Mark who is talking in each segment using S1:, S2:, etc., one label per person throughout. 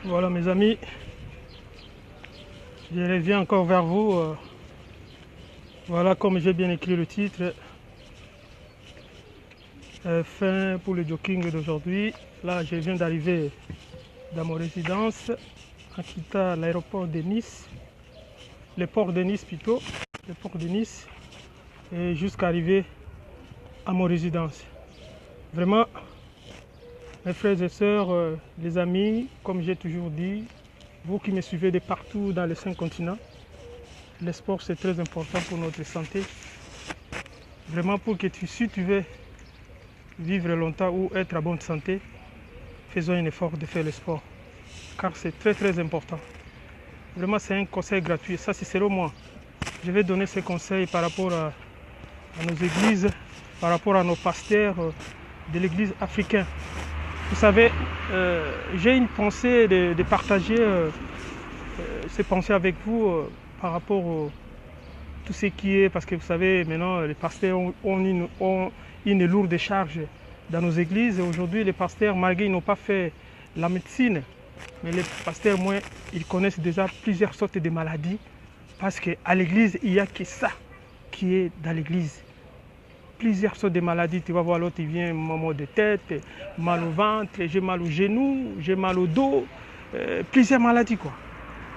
S1: Voilà mes amis, je reviens encore vers vous. Voilà, comme j'ai bien écrit le titre, fin pour le jogging d'aujourd'hui. Là, je viens d'arriver dans mon résidence en quittant l'aéroport de Nice, le port de Nice plutôt, le port de Nice, et jusqu'à arriver à mon résidence. Vraiment, mes frères et sœurs, les amis, comme j'ai toujours dit, vous qui me suivez de partout dans les 5 continents, le sport c'est très important pour notre santé. Vraiment pour que si tu veux vivre longtemps ou être en bonne santé, faisons un effort de faire le sport. Car c'est très important. Vraiment c'est un conseil gratuit. Ça c'est selon moi. Je vais donner ces conseils par rapport à nos églises, par rapport à nos pasteurs de l'église africaine. Vous savez, j'ai une pensée de partager ces pensées avec vous par rapport à tout ce qui est, parce que vous savez, maintenant les pasteurs ont une lourde charge dans nos églises. Aujourd'hui, les pasteurs, malgré ils n'ont pas fait la médecine, mais les pasteurs, moins, ils connaissent déjà plusieurs sortes de maladies, parce qu'à l'église, il n'y a que ça qui est dans l'église. Plusieurs sortes de maladies, tu vas voir l'autre, il vient mal de tête, mal au ventre, j'ai mal au genou, j'ai mal au dos, plusieurs maladies quoi.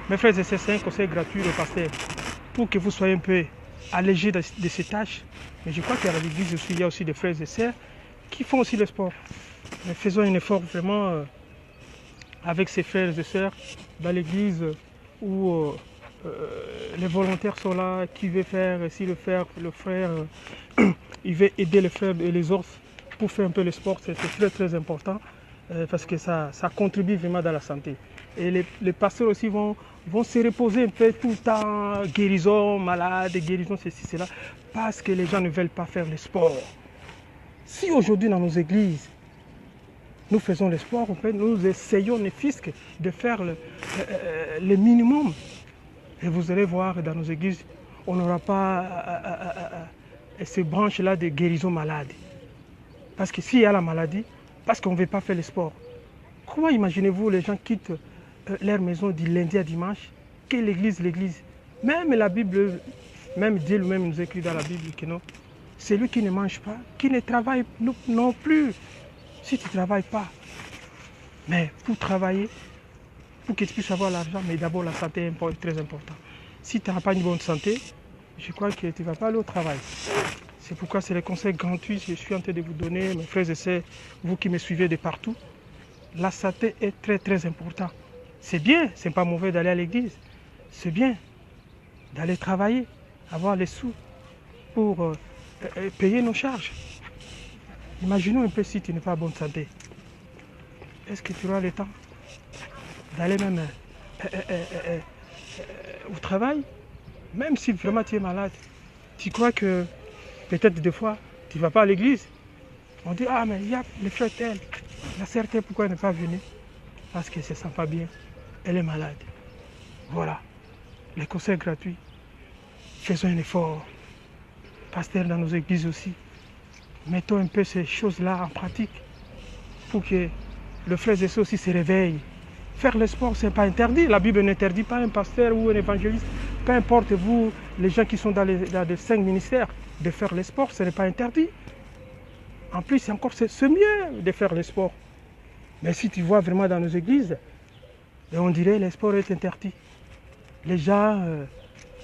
S1: Mes frères et sœurs, c'est un conseil gratuit au pasteur pour que vous soyez un peu allégés de ces tâches. Mais je crois qu'à l'église aussi, il y a aussi des frères et sœurs qui font aussi le sport. Mais faisons un effort vraiment avec ces frères et sœurs dans l'église où les volontaires sont là, qui veut faire, si le frère il veut aider les frères et les autres pour faire un peu le sport, c'est très important parce que ça contribue vraiment dans la santé. Et les pasteurs aussi vont se reposer un peu tout le temps, guérison, malade, guérison, ceci, cela, parce que les gens ne veulent pas faire le sport. Si aujourd'hui dans nos églises, nous faisons le sport, nous essayons ne fût-ce que de faire le minimum. Et vous allez voir dans nos églises, on n'aura pas ces branches-là de guérison malade. Parce que s'il y a la maladie, parce qu'on ne veut pas faire le sport. Comment imaginez-vous les gens quittent leur maison du lundi à dimanche, que l'église. Même la Bible, même Dieu lui-même nous écrit dans la Bible que non, celui qui ne mange pas, qui ne travaille non plus. Si tu ne travailles pas, mais pour travailler, pour que tu puisses avoir l'argent, mais d'abord la santé est très importante. Si tu n'as pas une bonne santé, je crois que tu ne vas pas aller au travail. C'est pourquoi c'est les conseils gratuits que je suis en train de vous donner, mes frères et sœurs, vous qui me suivez de partout. La santé est très importante. C'est bien, c'est pas mauvais d'aller à l'église. C'est bien d'aller travailler, avoir les sous pour payer nos charges. Imaginons un peu si tu n'es pas en bonne santé. Est-ce que tu auras le temps d'aller même au travail? Même si vraiment tu es malade, tu crois que peut-être des fois tu ne vas pas à l'église. On dit, ah mais il y a le frère tel, la sœur telle, pourquoi elle n'est pas venue? Parce qu'elle ne se sent pas bien, elle est malade. Voilà, les conseils gratuits. Faisons un effort. Pasteur dans nos églises aussi. Mettons un peu ces choses-là en pratique pour que le frère et sœurs aussi se réveille. Faire le sport, ce n'est pas interdit. La Bible n'interdit pas un pasteur ou un évangéliste, peu importe vous, les gens qui sont dans les 5 ministères, de faire le sport, ce n'est pas interdit. En plus, c'est mieux de faire le sport. Mais si tu vois vraiment dans nos églises, on dirait que le sport est interdit. Les gens,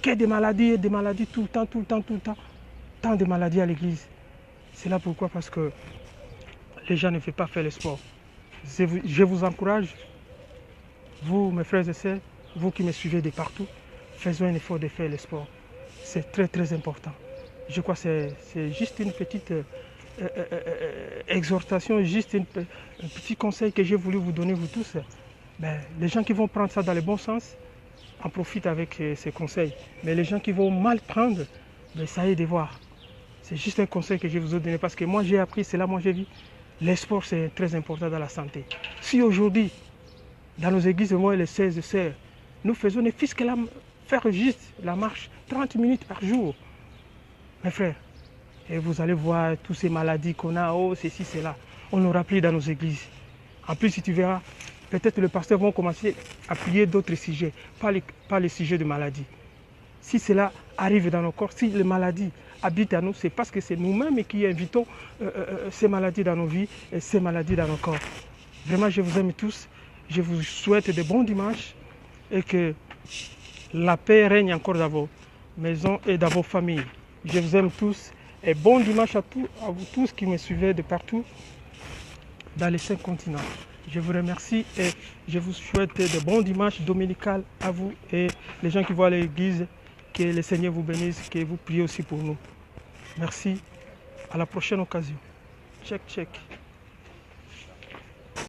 S1: qu'il y ait des maladies tout le temps. Tant de maladies à l'église. C'est là pourquoi, parce que les gens ne veulent pas faire le sport. Je vous encourage, vous, mes frères et sœurs, vous qui me suivez de partout, faisons un effort de faire le sport. C'est très important. Je crois que c'est juste une petite exhortation, juste un petit conseil que j'ai voulu vous donner, vous tous. Les gens qui vont prendre ça dans le bon sens, en profitent avec ces conseils. Mais les gens qui vont mal prendre, ça y est de voir. C'est juste un conseil que je vous ai donné parce que moi j'ai appris, c'est là moi j'ai vu. Le sport c'est très important dans la santé. Si aujourd'hui, dans nos églises, moi et les 16 sœurs, nous faisons ne fût-ce que faire juste la marche 30 minutes par jour, mes frères, et vous allez voir toutes ces maladies qu'on a, oh ceci, cela, on n'aura plus dans nos églises. En plus, si tu verras, peut-être les pasteurs vont commencer à prier d'autres sujets, pas les sujets de maladie. Si cela arrive dans nos corps, si les maladies habitent à nous, c'est parce que c'est nous-mêmes qui invitons ces maladies dans nos vies et ces maladies dans nos corps. Vraiment, je vous aime tous. Je vous souhaite de bons dimanches et que la paix règne encore dans vos maisons et dans vos familles. Je vous aime tous et bon dimanche à vous tous qui me suivez de partout dans les 5 continents. Je vous remercie et je vous souhaite de bons dimanches dominicaux à vous et les gens qui vont à l'église. Que le Seigneur vous bénisse, que vous priez aussi pour nous. Merci. À la prochaine occasion. Check, check.